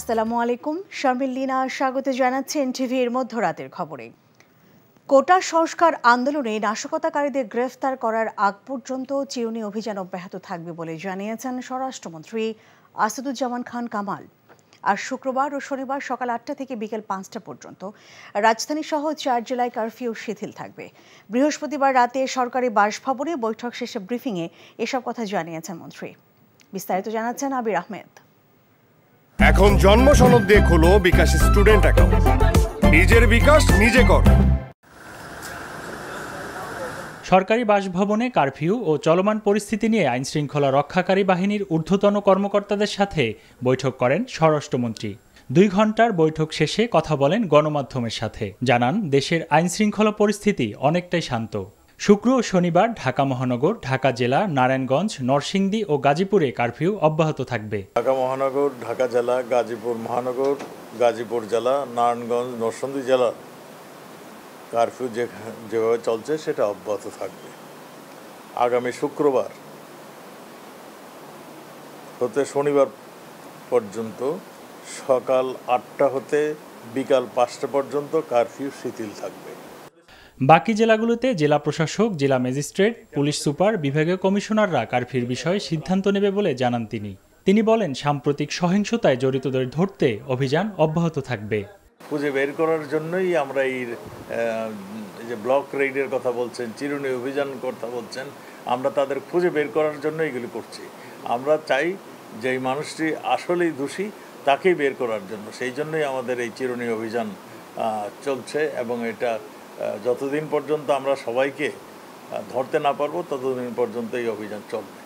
আসসালামু আলাইকুম, শারমিন লীনা স্বাগত জানাচ্ছি এনটিভির মধ্যরাতের খবরে। কোটা সংস্কার আন্দোলনে নাশকতাকারীদের গ্রেফতার করার আগ পর্যন্ত চিরুনি অভিযান অব্যাহত থাকবে বলে জানিয়েছেন স্বরাষ্ট্রমন্ত্রী আসাদুজ্জামান খান কামাল। আর শুক্রবার ও শনিবার সকাল ৮টা থেকে বিকেল ৫টা পর্যন্ত রাজধানী সহ ৪ জেলায় কারফিউ শিথিল থাকবে। বৃহস্পতিবার রাতে সরকারি বাসভবনে বৈঠক শেষে ব্রিফিংয়ে এসব কথা জানিয়েছেন মন্ত্রী। বিস্তারিত জানাচ্ছেন আবির আহমেদ। এখন জন্ম সনদ দিয়ে খোলো বিকাশ স্টুডেন্ট অ্যাকাউন্ট। নিজের বিকাশ নিজে কর। সরকারি বাসভবনে কারফিউ ও চলমান পরিস্থিতি নিয়ে আইনশৃঙ্খলা রক্ষাকারী বাহিনীর ঊর্ধ্বতন কর্মকর্তাদের সাথে বৈঠক করেন স্বরাষ্ট্রমন্ত্রী। 2 ঘণ্টার বৈঠক শেষে কথা বলেন গণমাধ্যমের সাথে। জানান, দেশের আইনশৃঙ্খলা পরিস্থিতি অনেকটাই শান্ত। শুক্র ও শনিবার ঢাকা মহানগর, ঢাকা জেলা, নারায়ণগঞ্জ, নরসিংদী ও গাজীপুরে কারফিউ অব্যাহত থাকবে। ঢাকা মহানগর, ঢাকা জেলা, গাজীপুর মহানগর, গাজীপুর জেলা, নারায়ণগঞ্জ, নরসিংদী জেলা কারফিউ যেভাবে চলছে সেটা অব্যাহত থাকবে। আগামী শুক্রবার হতে শনিবার পর্যন্ত সকাল ৮টা হতে বিকাল ৫টা পর্যন্ত কারফিউ শিথিল থাকবে। বাকি জেলাগুলোতে জেলা প্রশাসক, জেলা ম্যাজিস্ট্রেট, পুলিশ সুপার, বিভাগীয় কমিশনাররা কারফিউর বিষয়ে সিদ্ধান্ত নেবে বলে জানান তিনি বলেন, সাম্প্রতিক সহিংসতায় জড়িতদের ধরতে অভিযান অব্যাহত থাকবে। খুঁজে বের করার জন্যই আমরা এই যে ব্লক রেইডের কথা বলছেন, চিরুনি অভিযান কথা বলছেন, আমরা তাদের খুঁজে বের করার জন্য এগুলি করছি। আমরা চাই যে এই মানুষটি আসলেই দোষী তাকেই বের করার জন্য, সেই জন্যই আমাদের এই চিরুনি অভিযান চলছে এবং এটা যতদিন পর্যন্ত আমরা সবাইকে ধরতে না পারবো ততদিন পর্যন্ত এই অভিযান চলবে।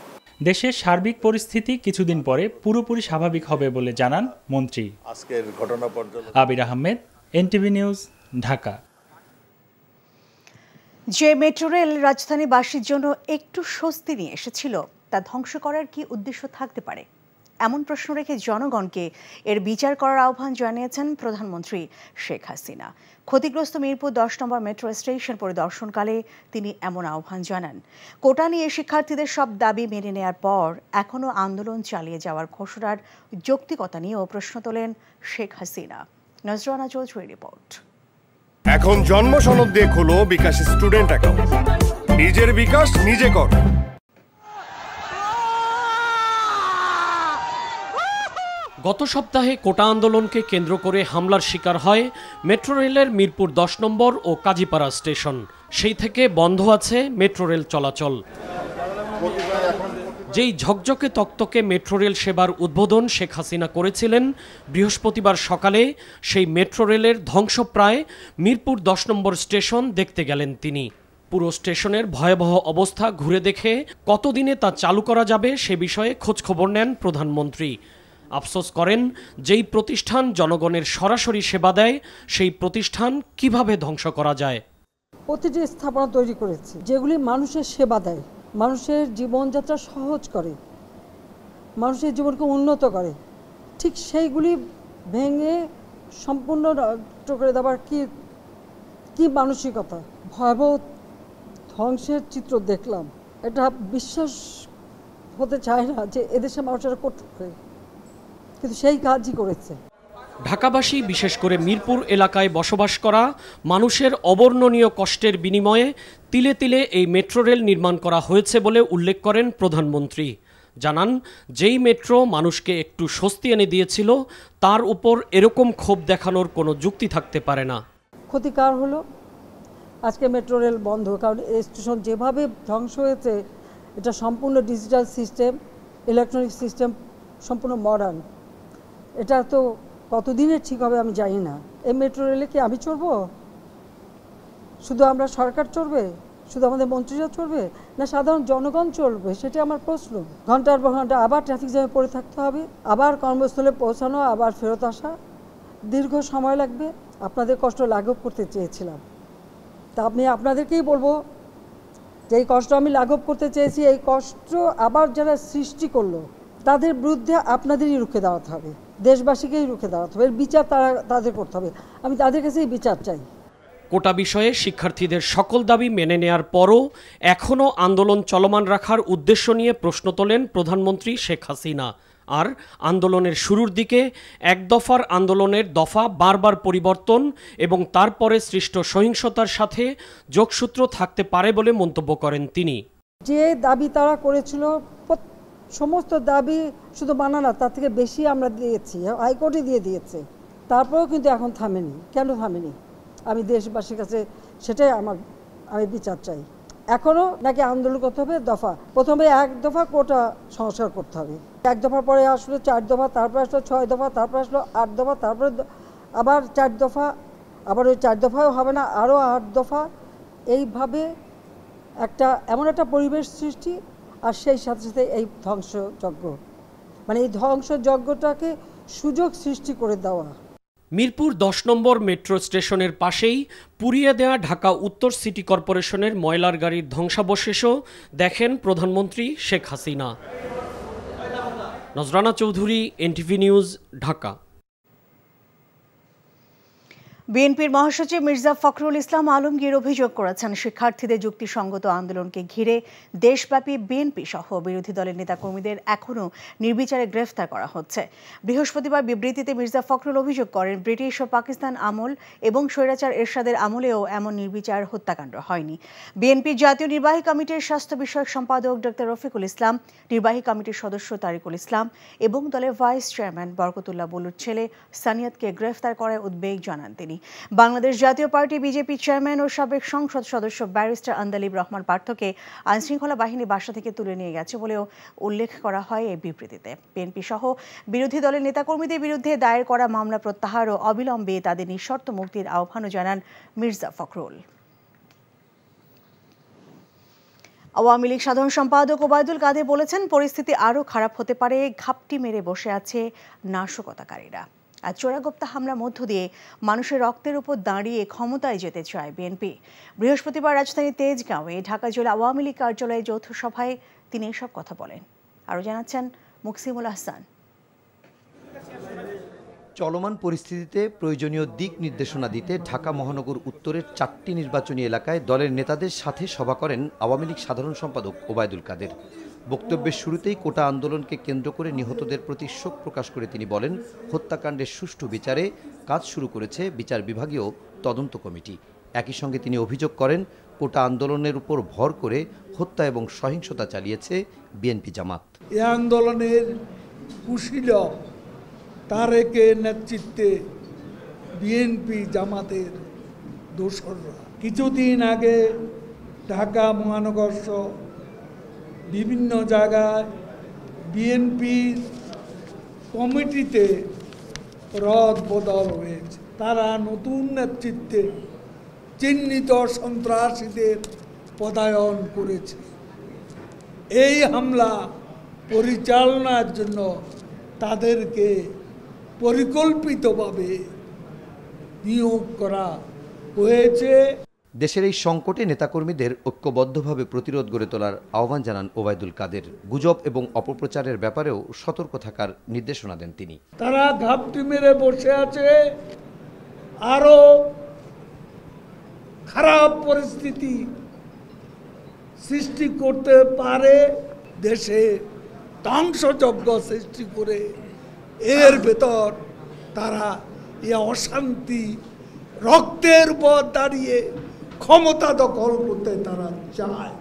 দেশের সার্বিক পরিস্থিতি কিছুদিন পরে পুরোপুরি স্বাভাবিক হবে বলে জানান মন্ত্রী। আজকের ঘটনা পর্যন্ত আবির আহমেদ, এনটিভি নিউজ, ঢাকা। যে মেট্রো রেল রাজধানীবাসীর জন্য একটু স্বস্তি নিয়ে এসেছিল, তা ধ্বংস করার কি উদ্দেশ্য থাকতে পারে? এমন প্রশ্ন রেখে জনগণকে এর বিচার করার আহ্বান জানিয়েছেন প্রধানমন্ত্রী শেখ হাসিনা। ক্ষতিগ্রস্ত মিরপুর 10 নম্বর মেট্রো স্টেশন পরিদর্শনকালে তিনি এমন আহ্বান জানান। কোটা নিয়ে শিক্ষার্থীদের সব দাবি মেনে নেয়ার পর এখনও আন্দোলন চালিয়ে যাওয়ার ঘোষণার যৌক্তিকতা নিয়েও প্রশ্ন তোলেন শেখ হাসিনা। নজরানা চৌধুরীর রিপোর্ট। এখন জন্ম সনদ দিয়ে খোলো বিকাশ স্টুডেন্ট অ্যাকাউন্ট। নিজের বিকাশ নিজে কর। গত সপ্তাহে কোটা আন্দোলনকে কেন্দ্র করে হামলার শিকার হয় মেট্রো রেলের মিরপুর 10 নম্বর ও কাজীপাড়া স্টেশন। সেই থেকে বন্ধ আছে মেট্রো রেল চলাচল। যেই ঝকঝকে তকতকে মেট্রো রেল সেবার উদ্বোধন শেখ হাসিনা করেছিলেন বৃহস্পতিবার সকালে, সেই মেট্রো রেলের ধ্বংসপ্রায় মিরপুর 10 নম্বর স্টেশন দেখতে গেলেন তিনি। পুরো স্টেশনের ভয়াবহ অবস্থা ঘুরে দেখে কতদিনে তা চালু করা যাবে সে বিষয়ে খোঁজখবর নেন প্রধানমন্ত্রী। আফসোস করেন, যেই প্রতিষ্ঠান জনগণের সরাসরি সেবা দেয় সেই প্রতিষ্ঠান কিভাবে ধ্বংস করা যায়। প্রতিটি স্থাপনা তৈরি করেছে যেগুলি মানুষের সেবা দেয়, মানুষের জীবনযাত্রা সহজ করে, মানুষের জীবনকে উন্নত করে, ঠিক সেইগুলি ভেঙে সম্পূর্ণ নষ্ট করে দেওয়ার কি মানসিকতা! ভয়াবহ ধ্বংসের চিত্র দেখলাম, এটা বিশ্বাস হতে চায় না যে এদেশের মানুষেরা করতে পারে, কিন্তু সেই কাজই করেছে। ঢাকাবাসী, বিশেষ করে মিরপুর এলাকায় বসবাস করা মানুষের অবর্ণনীয় কষ্টের বিনিময়ে তিলে তিলে এই মেট্রো রেল নির্মাণ করা হয়েছে বলে উল্লেখ করেন প্রধানমন্ত্রী। জানান, যেই মেট্রো মানুষকে একটু স্বস্তি এনে দিয়েছিল তার উপর এরকম ক্ষোভ দেখানোর কোনো যুক্তি থাকতে পারে না। ক্ষতিকার হলো আজকে মেট্রো রেল বন্ধ, কারণ এই স্টেশন যেভাবে ধ্বংস হয়েছে এটা সম্পূর্ণ ডিজিটাল সিস্টেম, ইলেকট্রনিক সিস্টেম, সম্পূর্ণ মডার্ন। এটা তো কতদিনের ঠিক হবে আমি জানি না। এই মেট্রো রেলে কি আমি চড়বো? শুধু আমরা সরকার চড়বে? শুধু আমাদের মন্ত্রীরা চড়বে? না সাধারণ জনগণ চলবে? সেটা আমার প্রশ্ন। ঘন্টার পর ঘন্টা আবার ট্রাফিক জ্যামে পড়ে থাকতে হবে, আবার কর্মস্থলে পৌঁছানো, আবার ফেরত আসা, দীর্ঘ সময় লাগবে। আপনাদের কষ্ট লাঘব করতে চেয়েছিলাম, তা আমি আপনাদেরকেই বলবো যে এই কষ্ট আমি লাঘব করতে চেয়েছি, এই কষ্ট আবার যারা সৃষ্টি করলো তাদের বিরুদ্ধে আপনাদেরই রুখে দাঁড়াতে হবে, দেশবাসীকেই রুখে দাঁড়াতে হবে, এর বিচার তাদের করতে হবে। আমি তাদের কাছেই বিচার চাই। কোটা বিষয়ে শিক্ষার্থীদের সকল দাবি মেনে নেয়ার পরও এখনও আন্দোলন চলমান রাখার উদ্দেশ্য নিয়ে প্রশ্ন তোলেন প্রধানমন্ত্রী শেখ হাসিনা। আর আন্দোলনের শুরুর দিকে এক দফার আন্দোলনের দফা বারবার পরিবর্তন এবং তারপরে সৃষ্ট সহিংসতার সাথে যোগসূত্র থাকতে পারে বলে মন্তব্য করেন তিনি। যে দাবি তারা করেছিল সমস্ত দাবি শুধু মানা না, তার থেকে বেশি আমরা দিয়েছি, হাইকোর্টে দিয়ে দিয়েছে, তারপরেও কিন্তু এখন থামেনি। কেন থামেনি? আমি দেশবাসীর কাছে সেটাই আমি বিচার চাই। এখনও নাকি আন্দোলন করতে হবে দফা, প্রথমে এক দফা কোটা সংস্কার করতে হবে, এক দফার পরে আসলো 4 দফা, তারপরে আসলো 6 দফা, তারপরে আসলো 8 দফা, তারপরে আবার 4 দফা, আবার ওই 4 দফাও হবে না, আরও 8 দফা। এইভাবে এমন একটা পরিবেশ সৃষ্টি, আর সেই সাথে সাথে এই ধ্বংসযজ্ঞ, মানে এই ধ্বংসযজ্ঞটাকে সুযোগ সৃষ্টি করে দেওয়া। মিরপুর 10 নম্বর মেট্রো স্টেশনের পাশেই পুড়িয়ে দেওয়া ঢাকা উত্তর সিটি কর্পোরেশনের ময়লার গাড়ির ধ্বংসাবশেষও দেখেন প্রধানমন্ত্রী শেখ হাসিনা। Nazrana Chowdhury, NTV news, Dhaka. বিএনপির মহাসচিব মির্জা ফখরুল ইসলাম আলমগীর অভিযোগ করেছেন, শিক্ষার্থীদের যুক্তিসঙ্গত আন্দোলনকে ঘিরে দেশব্যাপী বিএনপি সহ বিরোধী দলের নেতাকর্মীদের এখনও নির্বিচারে গ্রেফতার করা হচ্ছে। বৃহস্পতিবার বিবৃতিতে মির্জা ফখরুল অভিযোগ করেন, ব্রিটিশ ও পাকিস্তান আমল এবং স্বৈরাচার এরশাদের আমলেও এমন নির্বিচার হত্যাকাণ্ড হয়নি। বিএনপির জাতীয় নির্বাহী কমিটির স্বাস্থ্য বিষয়ক সম্পাদক ডক্টর রফিকুল ইসলাম, নির্বাহী কমিটির সদস্য তারিকুল ইসলাম এবং দলের ভাইস চেয়ারম্যান বরকতুল্লাহ বুলুর ছেলে সানিয়াতকে গ্রেফতার করায় উদ্বেগ জানান তিনি। বাংলাদেশ জাতীয় পার্টি বিজেপি চেয়ারম্যান ও সাবেক সংসদ সদস্য ব্যারিস্টার আন্দালিব রহমান পার্থকে আইনশৃঙ্খলা বাহিনী বাসা থেকে তুলে নিয়ে গেছে বলেও উল্লেখ করা হয় এই বিবৃতিতে। বিএনপি সহ বিরোধী দলের নেতাকর্মীদের বিরুদ্ধে দায়ের করা মামলা প্রত্যাহার ও অবিলম্বে তাদের নিঃশর্ত মুক্তির আহ্বানও জানান মির্জা ফখরুল। আওয়ামী লীগ সাধারণ সম্পাদক ওবায়দুল কাদের বলেছেন, পরিস্থিতি আরও খারাপ হতে পারে, ঘাপটি মেরে বসে আছে নাশকতাকারীরা। আর চোরাগোপ্তা হামলার মধ্য দিয়ে মানুষের রক্তের উপর দাঁড়িয়ে ক্ষমতায় যেতে চায় বিএনপি। বৃহস্পতিবার রাজধানীর তেজগাঁওয়ে ঢাকা জেলা আওয়ামী লীগ কার্যালয়ে যৌথ সভায় তিনি এসব কথা বলেন। আরও জানাচ্ছেন মুকসিমুল হাসান। চলমান পরিস্থিতিতে প্রয়োজনীয় দিক নির্দেশনা দিতে ঢাকা মহানগর উত্তরের 4টি নির্বাচনী এলাকায় দলের নেতাদের সাথে সভা করেন আওয়ামী লীগ সাধারণ সম্পাদক ওবায়দুল কাদের। বক্তব্যের শুরুতেই কোটা আন্দোলনকে কেন্দ্র করে নিহতদের প্রতি শোক প্রকাশ করে তিনি বলেন, হত্যাকাণ্ডের সুষ্ঠু বিচারে কাজ শুরু করেছে বিচার বিভাগীয় তদন্ত কমিটি। একই সঙ্গে তিনি অভিযোগ করেন, কোটা আন্দোলনের উপর ভর করে হত্যা এবং সহিংসতা চালিয়েছে বিএনপি জামাত। এই আন্দোলনের কুশীলব তারেকের নেতৃত্বে বিএনপি জামাতের দোসররা কিছুদিন আগে ঢাকা মহানগর সহ বিভিন্ন জায়গায় বিএনপির কমিটিতে রদ বদল হয়েছে। তারা নতুন নেতৃত্বে চিহ্নিত সন্ত্রাসীদের পদায়ন করেছে। এই হামলা পরিচালনার জন্য তাদেরকে পরিকল্পিতভাবে নিয়োগ করা হয়েছে। দেশের এই সংকটে নেতাকর্মীদের ঐক্যবদ্ধভাবে প্রতিরোধ গড়ে তোলার আহ্বান জানান ওবায়দুল কাদের। গুজব এবং অপপ্রচারের ব্যাপারেও সতর্ক থাকার নির্দেশনা দেন তিনি। তারা ঘাপটি মেরে বসে আছে, আরো খারাপ পরিস্থিতি সৃষ্টি করতে পারে, দেশে ধ্বংসযজ্ঞ সৃষ্টি করে এর ভেতর তারা এই অশান্তি রক্তের উপর দাঁড়িয়ে ক্ষমতা দখল করতে তারা চায়।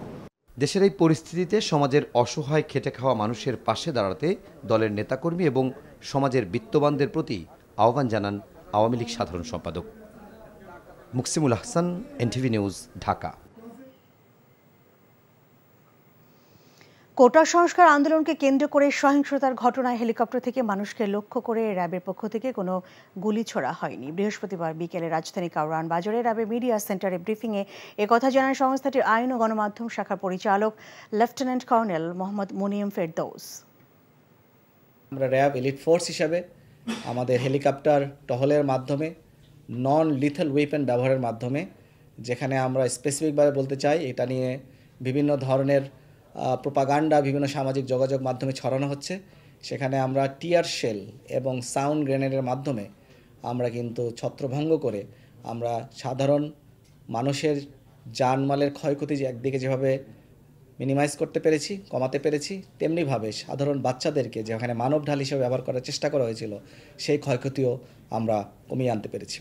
দেশের এই পরিস্থিতিতে সমাজের অসহায় খেটে খাওয়া মানুষের পাশে দাঁড়াতে দলের নেতাকর্মী এবং সমাজের বিত্তবানদের প্রতি আহ্বান জানান আওয়ামী লীগ সাধারণ সম্পাদক। Muksimul Hasan, NTV news, Dhaka. Quota সংস্কার আন্দোলনকে কেন্দ্র করে সহিংসতার ঘটনায় হেলিকপ্টার থেকে মানুষকে লক্ষ্য করে র্যাবের পক্ষ থেকে কোনো গুলি ছোড়া হয়নি। বৃহস্পতিবার বিকেলে রাজধানী কারওয়ান বাজারে র্যাবের মিডিয়া সেন্টারে ব্রিফিংয়ে একথা জানান সংস্থাটির আইন ও গণমাধ্যম শাখার পরিচালক লেফটেন্যান্ট কর্নেল মোহাম্মদ মুনিম ফেরদৌস। আমরা র্যাব এলিট ফোর্স হিসাবে আমাদের হেলিকপ্টার টহলের মাধ্যমে নন লিথেল ওয়েপন ব্যবহারের মাধ্যমে, যেখানে আমরা স্পেসিফিকভাবে বলতে চাই এটা নিয়ে বিভিন্ন ধরনের প্রোপাগান্ডা বিভিন্ন সামাজিক যোগাযোগ মাধ্যমে ছড়ানো হচ্ছে, সেখানে আমরা টিয়ার শেল এবং সাউন্ড গ্রেনেডের মাধ্যমে আমরা কিন্তু ছত্রভঙ্গ করে আমরা সাধারণ মানুষের জানমালের ক্ষয়ক্ষতি একদিকে যেভাবে মিনিমাইজ করতে পেরেছি, কমাতে পেরেছি। তেমনিভাবে সাধারণ বাচ্চাদেরকে যেখানে মানব ঢাল হিসেবে ব্যবহার করার চেষ্টা করা হয়েছিল সেই ক্ষয়ক্ষতিও আমরা কমিয়ে আনতে পেরেছি।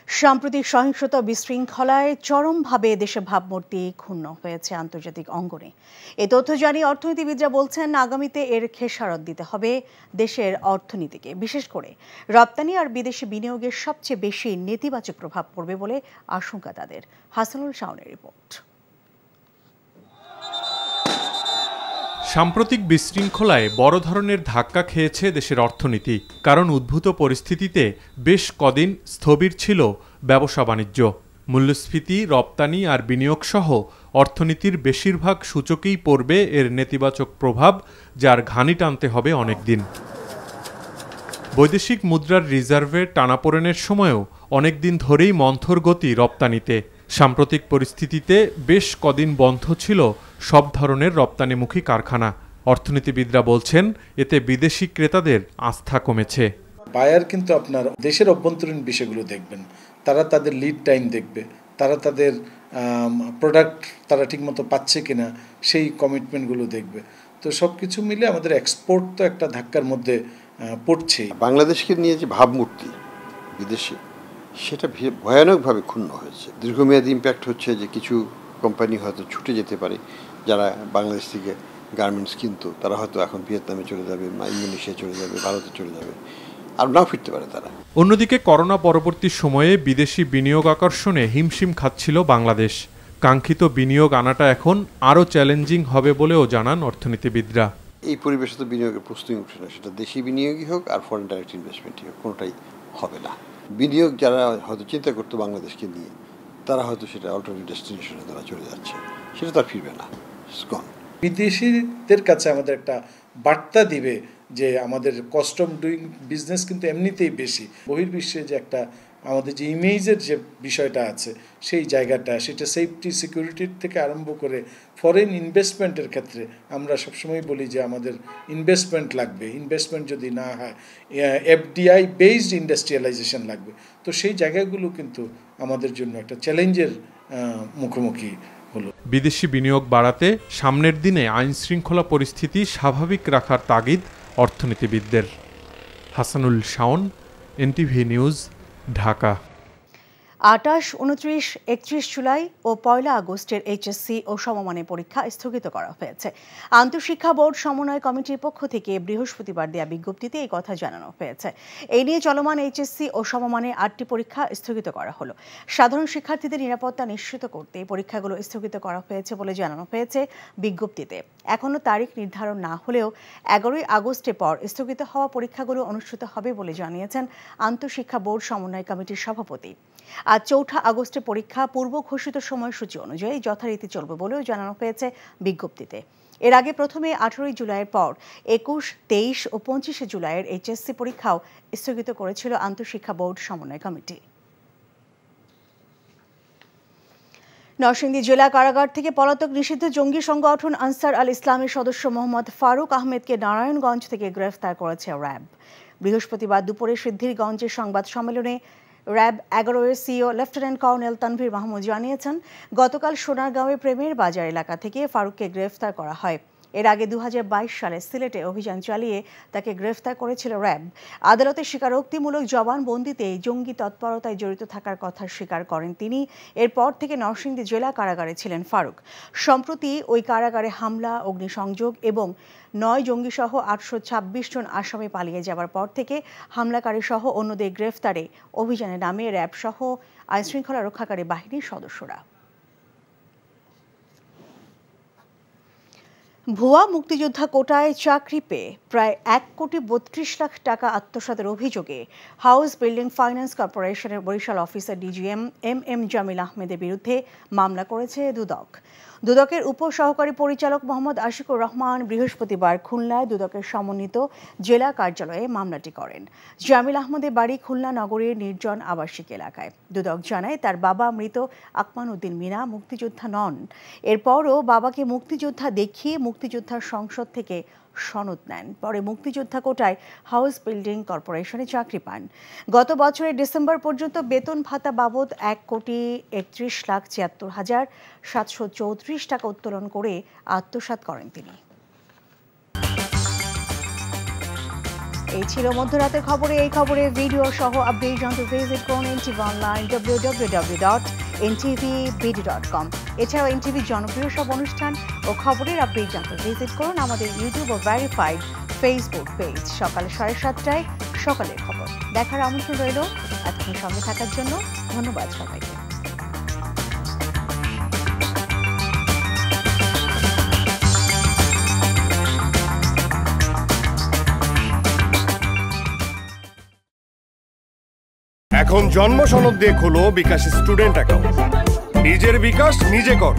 সাম্প্রতিক সহিংসতা বিশৃঙ্খলায় চরমভাবে দেশে ভাবমূর্তি ক্ষুণ্ণ হয়েছে আন্তর্জাতিক অঙ্গনে। এ তথ্য জানিয়ে অর্থনীতিবিদরা বলছেন আগামীতে এর খেসারত দিতে হবে দেশের অর্থনীতিকে, বিশেষ করে রপ্তানি আর বিদেশি বিনিয়োগের সবচেয়ে বেশি নেতিবাচক প্রভাব পড়বে বলে আশঙ্কা তাদের। হাসানুল শাওনের রিপোর্ট। সাম্প্রতিক বিশৃঙ্খলায় বড় ধরনের ধাক্কা খেয়েছে দেশের অর্থনীতি, কারণ উদ্ভূত পরিস্থিতিতে বেশ কদিন স্থবির ছিল ব্যবসা বাণিজ্য। মূল্যস্ফীতি, রপ্তানি আর বিনিয়োগ সহ অর্থনীতির বেশিরভাগ সূচকেই পড়বে এর নেতিবাচক প্রভাব, যার ঘানি টানতে হবে অনেকদিন। বৈদেশিক মুদ্রার রিজার্ভের টানাপোড়েনের সময়ও অনেকদিন ধরেই মন্থর গতি রপ্তানিতে। সাম্প্রতিক পরিস্থিতিতে বেশ কদিন বন্ধ ছিল সব ধরনের রপ্তানিমুখী কারখানা। অর্থনীতিবিদরা বলছেন এতে বিদেশি ক্রেতাদের আস্থা কমেছে। বায়ার কিন্তু আপনার দেশের অভ্যন্তরীণ বিষয়গুলো দেখবেন, তারা তাদের লিড টাইম দেখবে, তারা তাদের প্রোডাক্ট তারা ঠিকমতো পাচ্ছে কিনা সেই কমিটমেন্টগুলো দেখবে। তো সব কিছু মিলে আমাদের এক্সপোর্ট তো একটা ধাক্কার মধ্যে পড়ছেই। বাংলাদেশকে নিয়ে যে ভাবমূর্তি বিদেশে, সেটা ভয়ানকভাবে ক্ষুণ্ণ হয়েছে। দীর্ঘমেয়াদী ইম্প্যাক্ট হচ্ছে যে কিছু কোম্পানি হয়তো ছুটে যেতে পারে, যারা বাংলাদেশ থেকে গার্মেন্টস কিনতো তারা হয়তো এখন ভিয়েতনামে চলে যাবে, ইন্দোনেশিয়া চলে যাবে, ভারতে চলে যাবে, আর নাও ফিরতে পারে তারা। অন্যদিকে করোনা পরবর্তী সময়ে বিদেশি বিনিয়োগ আকর্ষণে হিমশিম খাচ্ছিল বাংলাদেশ। কাঙ্ক্ষিত বিনিয়োগ আনাটা এখন আরও চ্যালেঞ্জিং হবে বলেও জানান অর্থনীতিবিদরা। এই পরিবেশে তো বিনিয়োগের প্রশ্নই উঠে না, সেটা দেশি বিনিয়োগই হোক আর ফরেন ডাইরেক্ট ইনভেস্টমেন্টই হোক, কোনোটাই হবে না। বিনিয়োগ যারা হয়তো চিন্তা করতো বাংলাদেশকে নিয়ে, তারা হয়তো সেটা অল্টারনেটিভ ডেস্টিনেশনে তারা চলে যাচ্ছে, সেটা তার ফিরবে না। বিদেশিদের কাছে আমাদের একটা বার্তা দিবে যে আমাদের কস্ট অফ ডুইং বিজনেস কিন্তু এমনিতেই বেশি। বহির্বিশ্বে যে একটা আমাদের যে ইমেজের যে বিষয়টা আছে সেই জায়গাটা, সেটা সেফটি সিকিউরিটির থেকে আরম্ভ করে ফরেন ইনভেস্টমেন্টের ক্ষেত্রে আমরা সবসময় বলি যে আমাদের ইনভেস্টমেন্ট লাগবে। ইনভেস্টমেন্ট যদি না হয় এফডিআই বেসড ইন্ডাস্ট্রিয়ালাইজেশন লাগবে। তো সেই জায়গাগুলো কিন্তু আমাদের জন্য একটা চ্যালেঞ্জের মুখোমুখি হলো। বিদেশি বিনিয়োগ বাড়াতে সামনের দিনে আইন শৃঙ্খলা পরিস্থিতি স্বাভাবিক রাখার তাগিদ অর্থনীতিবিদদের। Hasanul Shaon, NTV news, Dhaka. ২৮, ২৯, ৩১ July ও ১ আগস্টের এইচএসসি ও সমমানের পরীক্ষা স্থগিত করা হয়েছে। আন্তঃশিক্ষা বোর্ড সমন্বয় কমিটির পক্ষ থেকে বৃহস্পতিবার দেয়া বিজ্ঞপ্তিতে এই কথা জানানো হয়েছে। এই নিয়ে চলমান এইচএসসি ও সমমানের ৮টি পরীক্ষা স্থগিত করা হলো। সাধারণ শিক্ষার্থীদের নিরাপত্তা নিশ্চিত করতে পরীক্ষাগুলো স্থগিত করা হয়েছে বলে জানানো হয়েছে বিজ্ঞপ্তিতে। এখনও তারিখ নির্ধারণ না হলেও ১১ আগস্টের পর স্থগিত হওয়া পরীক্ষাগুলো অনুষ্ঠিত হবে বলে জানিয়েছেন আন্তঃশিক্ষা বোর্ড সমন্বয় কমিটির সভাপতি। আজ ৪ আগস্টের পরীক্ষা পূর্ব ঘোষিত সময়সূচি অনুযায়ী যথারীতি চলবে বলেও জানানো হয়েছে বিজ্ঞপ্তিতে। এর আগে প্রথমে ১৮ জুলাইয়ের পর ২১, ২৩ ও ২৫ জুলাইয়ের এইচএসসি পরীক্ষাও স্থগিত করেছিল আন্তঃশিক্ষা বোর্ড সমন্বয় কমিটি। নরসিংদী জেলা কারাগার থেকে পলাতক নিষিদ্ধ জঙ্গি সংগঠন আনসার আল ইসলামের সদস্য মোহাম্মদ ফারুক আহমেদকে নারায়ণগঞ্জ থেকে গ্রেফতার করেছে র্যাব। বৃহস্পতিবার দুপুরে সিদ্ধিরগঞ্জের সংবাদ সম্মেলনে র্যাব ১১-এর CEO lieutenant colonel Tanvir Mahmud জানিয়েছেন, গতকাল সোনারগাঁওয়ের প্রেমের বাজার এলাকা থেকে ফারুককে গ্রেফতার করা হয়। এর আগে ২০২২ সালে সিলেটে অভিযান চালিয়ে তাকে গ্রেফতার করেছিল র্যাব। আদালতে স্বীকারোক্তিমূলক জবানবন্দিতে জঙ্গি তৎপরতায় জড়িত থাকার কথা স্বীকার করেন তিনি। এরপর থেকে নরসিংদী জেলা কারাগারে ছিলেন ফারুক। সম্প্রতি ওই কারাগারে হামলা, অগ্নিসংযোগ এবং ৯ জঙ্গিসহ ৮২৬ জন আসামি পালিয়ে যাওয়ার পর থেকে হামলাকারী সহ অন্যদের গ্রেফতারে অভিযানে নামে র্যাব সহ আইনশৃঙ্খলা রক্ষাকারী বাহিনীর সদস্যরা। ভুয়া মুক্তিযোদ্ধা কোটায় চাকরি পেয়ে প্রায় ১,৩২,০০,০০০ টাকা আত্মসাতের অভিযোগে হাউস বিল্ডিং ফাইন্যান্স কর্পোরেশনের Barishal officer DGM M Jamil আহমেদের বিরুদ্ধে মামলা করেছে দুদক। দুদকের উপসহকারী পরিচালক মোহাম্মদ আশিকুর রহমান বৃহস্পতিবার খুলনায় দুদকের সমন্বিত জেলা কার্যালয়ে মামলাটি করেন। জামিল আহমেদের বাড়ি খুলনা নগরীর নির্জন আবাসিক এলাকায়। দুদক জানায়, তার বাবা মৃত আকমান উদ্দিন মিনা মুক্তিযোদ্ধা নন। এরপরও বাবাকে মুক্তিযোদ্ধা দেখিয়ে মুক্তিযোদ্ধার সংসদ থেকে সনদ নেন। পরে মুক্তিযোদ্ধা কোটায় হাউস বিল্ডিং কর্পোরেশনে চাকরি পান। গত বছরের ডিসেম্বর পর্যন্ত বেতন ভাতা বাবদ 1,31,73,734 টাকা উত্তোলন করে আত্মসাৎ করেন তিনি। এই ছিল মধ্যরাতের খবরে। এই খবরে ভিডিও সহ আপডেট জানতে ভিজিট করুন NTV অনলাইন www.ntvbd.com। এছাড়াও NTV জনপ্রিয় সব অনুষ্ঠান ও খবরের আপডেট জানতে ভিজিট করুন আমাদের ইউটিউব ও ভেরিফাইড ফেসবুক পেজ। সকাল 7:30টায় সকালের খবর দেখার আমন্ত্রণ রইল। এতক্ষণ সঙ্গে থাকার জন্য ধন্যবাদ সবাইকে। এখন জন্ম সনদ দিয়ে খোলো বিকাশ স্টুডেন্ট অ্যাকাউন্ট। নিজের বিকাশ নিজে কর।